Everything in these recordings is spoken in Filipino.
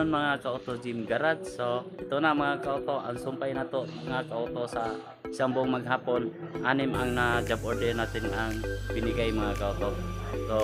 afternoon mga kauto, Gym Garage. So ito na mga kauto, ang sumpay na to mga kauto sa isang buong maghapon. 6 ang na job order natin ang binigay mga kauto. So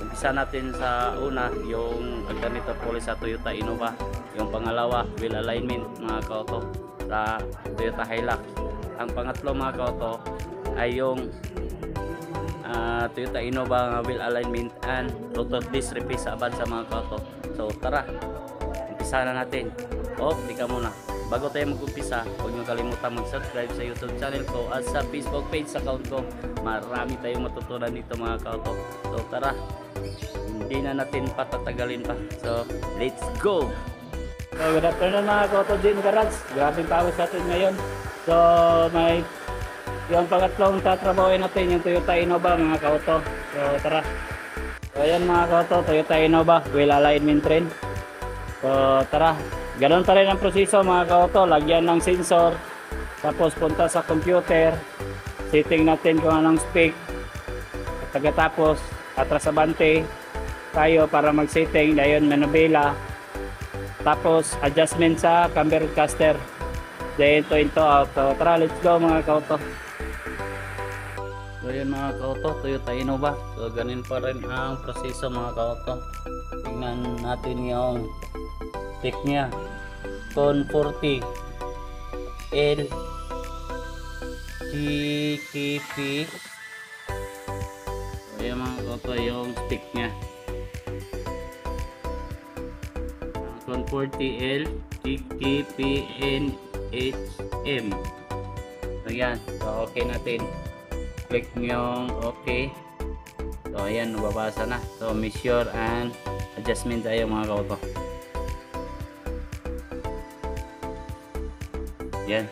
umpisa natin sa una yung alternator pulley sa Toyota Innova. Yung pangalawa wheel alignment mga kauto sa Toyota Hilux. Ang pangatlo mga kauto ay yung Toyota Innova nga wheel alignment and rotor disc replace sa Avanza mga kauto. So tara, umpisa na natin. Di ka muna. Bago tayo mag-umpisa, huwag nyo kalimutan mag-subscribe sa YouTube channel ko at sa Facebook page account ko. Marami tayong matutunan dito mga kauto. So tara, hindi na natin patatagalin pa. So let's go! So good afternoon mga kauto, Gym Garage. Grabing pawis natin ngayon. So may yung pangatlong tatrabahoin natin yung Toyota Innova mga kauto. So tara. So ayan mga kauto, Toyota Innova wheel alignment rin. So tara, ganun pa rin ang proseso mga kauto. Lagyan ng sensor, tapos punta sa computer, setting natin kung anong spec. At pagkatapos atras abante tayo para mag setting, dayon manubela, tapos adjustment sa camber caster, then into out. So tara, let's go mga kauto. So yun mga kauto, Toyota Innova. So ganun pa rin ang proseso mga kauto. Tingnan natin yung stick nya, Con 40 L GKP. So yun mga kauto yung stick nya, Con 40 L GKP NHM. So yan, so okay natin. Click nyo okay. So ayan, nababasa na. So measure and adjustment tayo mga kauto. Yan.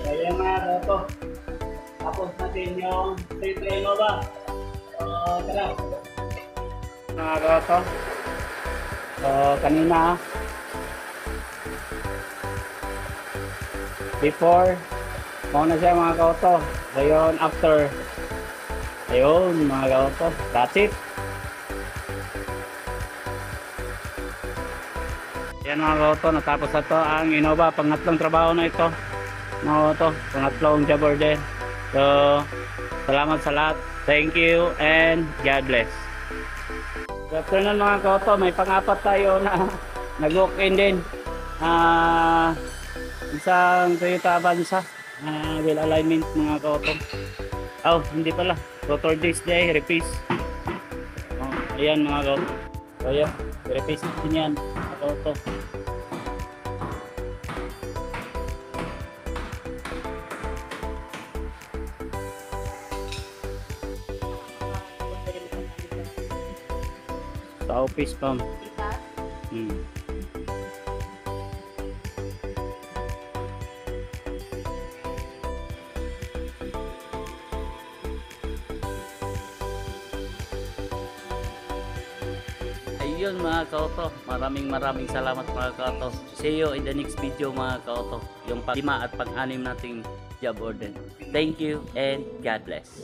Kaya mga kato, tapos natin yung treno ba? Tara. Mga kato, kanina, before, mauna siya mga kato. Ngayon, after, ayun mga kato, that's it. Yan mga kato, natapos na to ang Innova, pangatlong trabaho na ito. Mga kato, pangatlong job order. So, salamat sa lahat. Thank you and God bless. Good afternoon mga kato, may pang-apat tayo na nag-walk-in din. Isang Toyota Avanza, wheel alignment mga kato. Oh, hindi pala. Rotor disc day, repiece. Oh, ayan mga kato. So, ayan, repiece din yan mga kato. Sa office pump. Ayun mga kaoto, maraming salamat mga kaoto. See you in the next video mga kaoto, yung pang-5 at pang-6 nating job order. Thank you and God bless.